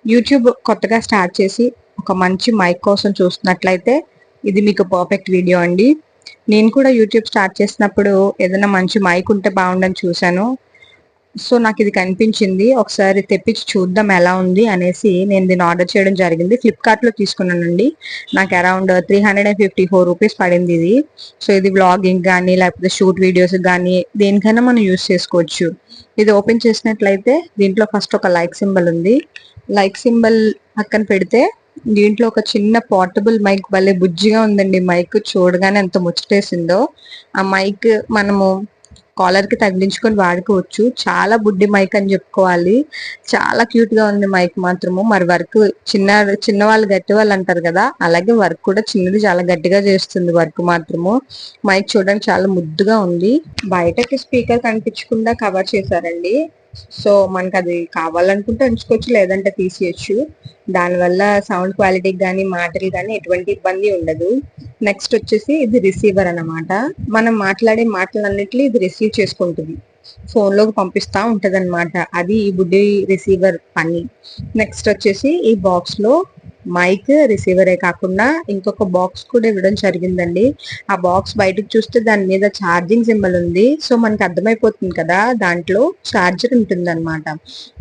YouTube కొత్తగా start చేసి ఒక మంచి మైక్ కోసం చూస్తున్నట్లయితే ఇది మీకు పర్ఫెక్ట్ వీడియో అండి. నేను కూడా యూట్యూబ్ స్టార్ట్ చేసినప్పుడు ఏదైనా మంచి మైక్ ఉంటే బాగుండని చూశాను. సో నాకు ఇది కనిపించింది. ఒకసారి తెప్పించి చూద్దాం ఎలా ఉంది అనేసి నేను దీన్ని ఆర్డర్ చేయడం జరిగింది. ఫ్లిప్కార్ట్లో తీసుకున్నానండి. నాకు అరౌండ్ 354 రూపీస్ పడింది ఇది. సో ఇది వ్లాగింగ్ కానీ లేకపోతే షూట్ వీడియోస్ కానీ దేనికైనా మనం యూస్ చేసుకోవచ్చు. ఇది ఓపెన్ చేసినట్లయితే దీంట్లో ఫస్ట్ ఒక లైక్ సింబల్ ఉంది. లైక్ సింబల్ పక్కన పెడితే దీంట్లో ఒక చిన్న పోర్టబుల్ మైక్ భలే బుజ్జిగా ఉందండి. మైక్ చూడగానే ఎంత ముచ్చటేసిందో. ఆ మైక్ మనము కాలర్ కి తగిలించుకొని వాడుకోవచ్చు. చాలా బుడ్డి మైక్ అని చెప్పుకోవాలి. చాలా క్యూట్ గా ఉంది మైక్ మాత్రము. మరి వర్క్ చిన్న వాళ్ళు గట్టి వాళ్ళు అంటారు కదా, అలాగే వర్క్ కూడా చిన్నది చాలా గట్టిగా చేస్తుంది వర్క్ మాత్రము. మైక్ చూడడానికి చాలా ముద్దుగా ఉంది. బయటకి స్పీకర్ కనిపించకుండా కవర్ చేశారండి. సో మనకు అది కావాలనుకుంటే ఉంచుకోవచ్చు, లేదంటే తీసేయచ్చు. దానివల్ల సౌండ్ క్వాలిటీకి కానీ మాటలు కానీ ఎటువంటి ఇబ్బంది ఉండదు. నెక్స్ట్ వచ్చేసి ఇది రిసీవర్ అన్నమాట. మనం మాట్లాడే మాటలన్నిటిని ఇది రిసీవ్ చేసుకుంటుంది, ఫోన్ లోకి పంపిస్తా ఉంటది అనమాట. అది ఈ బుడ్డి రిసీవర్ పని. నెక్స్ట్ వచ్చేసి ఈ బాక్స్ లో మైక్ రిసీవరే కాకుండా ఇంకొక బాక్స్ కూడా ఇవ్వడం జరిగిందండి. ఆ బాక్స్ బయటకు చూస్తే దాని మీద ఛార్జింగ్ సింబల్ ఉంది. సో మనకి అర్థమైపోతుంది కదా, దాంట్లో ఛార్జర్ ఉంటుంది అనమాట.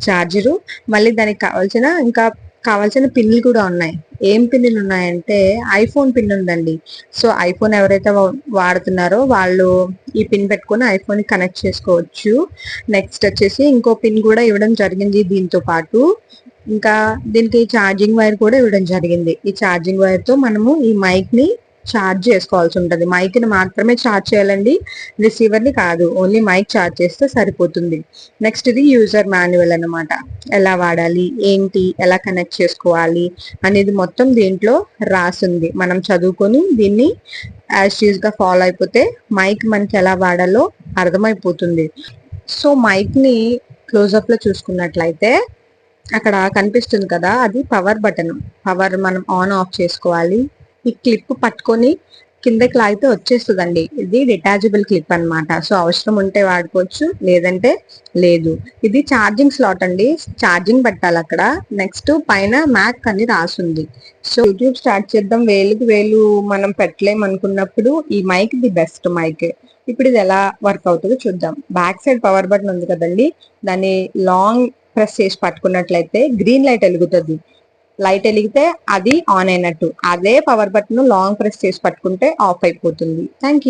ఛార్జరు మళ్ళీ దానికి కావాల్సిన పిన్నులు కూడా ఉన్నాయి. ఏం పిన్నులు ఉన్నాయంటే ఐఫోన్ పిన్ ఉందండి. సో ఐఫోన్ ఎవరైతే వాడుతున్నారో వాళ్ళు ఈ పిన్ పెట్టుకొని ఐఫోన్ కి కనెక్ట్ చేసుకోవచ్చు. నెక్స్ట్ వచ్చేసి ఇంకో పిన్ కూడా ఇవ్వడం జరిగింది దీంతో పాటు. ఇంకా దీనికి ఛార్జింగ్ వైర్ కూడా ఇవ్వడం జరిగింది. ఈ ఛార్జింగ్ వైర్ తో మనము ఈ మైక్ ని ఛార్జ్ చేసుకోవాల్సి ఉంటుంది. మైక్ ని మాత్రమే ఛార్జ్ చేయాలండి, రిసీవర్ ని కాదు. ఓన్లీ మైక్ ఛార్జ్ చేస్తే సరిపోతుంది. నెక్స్ట్ ఇది యూజర్ మాన్యువల్ అన్నమాట. ఎలా వాడాలి, ఏంటి, ఎలా కనెక్ట్ చేసుకోవాలి అనేది మొత్తం దీంట్లో రాసింది. మనం చదువుకొని దీన్ని యాజ్ యూజ్ గా ఫాలో అయిపోతే మైక్ మనకి ఎలా వాడాలో అర్థమైపోతుంది. సో మైక్ ని క్లోజ్అప్ లో చూసుకున్నట్లయితే అక్కడ కనిపిస్తుంది కదా, అది పవర్ బటన్. పవర్ మనం ఆన్ ఆఫ్ చేసుకోవాలి. ఈ క్లిప్ పట్టుకొని కిందకి లాగితే వచ్చేస్తుందండి. ఇది డిటాచబుల్ క్లిప్ అన్నమాట. సో అవసరం ఉంటే వాడుకోవచ్చు, లేదంటే లేదు. ఇది ఛార్జింగ్ స్లాట్ అండి, ఛార్జింగ్ పెట్టాలి అక్కడ. నెక్స్ట్ పైన మ్యాక్ అని రాసుంది. సో యూట్యూబ్ స్టార్ట్ చేద్దాం, వేలుకి వేలు మనం పెట్టలేం అనుకున్నప్పుడు ఈ మైక్ ది బెస్ట్ మైక్. ఇప్పుడు ఇది ఎలా వర్క్ అవుతుందో చూద్దాం. బ్యాక్ సైడ్ పవర్ బటన్ ఉంది కదండి, దాన్ని లాంగ్ ప్రెస్ చేసి పట్టుకున్నట్లయితే గ్రీన్ లైట్ వెలుగుతుంది. లైట్ వెలిగితే అది ఆన్ అయినట్టు. అదే పవర్ బటన్ లాంగ్ ప్రెస్ చేసి పట్టుకుంటే ఆఫ్ అయిపోతుంది. Thank you.